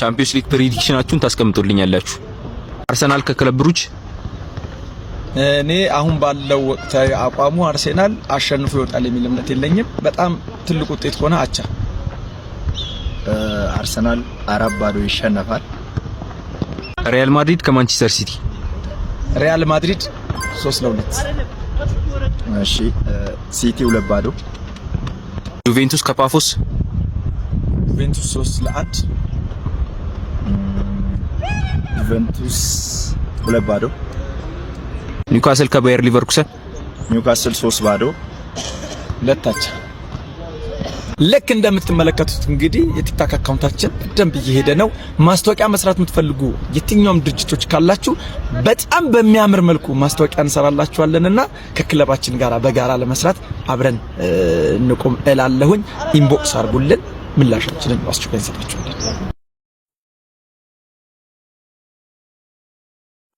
ቻምፒየንስ ሊግ ፕሬዲክሽናችሁን ታስቀምጡልኛላችሁ። አርሰናል ከክለብ ብሩጅ እኔ አሁን ባለው ወቅታዊ አቋሙ አርሰናል አሸንፎ ይወጣል የሚል እምነት የለኝም። በጣም ትልቅ ውጤት ሆነ አቻ አርሰናል 4-0 ይሸነፋል። ሪያል ማድሪድ ከማንቸስተር ሲቲ ሪያል ማድሪድ 3-2። እሺ ሲቲ 2-0። ዩቬንቱስ ከፓፎስ ዩቬንቱስ 3-1። ዩቬንቱስ 2-0። ኒውካስል ከባየር ሊቨርኩሰን ኒውካስል 3-0 ለታች። ልክ እንደምትመለከቱት እንግዲህ የቲክታክ አካውንታችን በደንብ እየሄደ ነው። ማስታወቂያ መስራት የምትፈልጉ የትኛውም ድርጅቶች ካላችሁ በጣም በሚያምር መልኩ ማስታወቂያ እንሰራላችኋለንና ከክለባችን ጋር በጋራ ለመስራት አብረን እንቆም እላለሁኝ። ኢንቦክስ አርጉልን፣ ምላሻችንን አስቸኳይ እንሰጣችኋለን።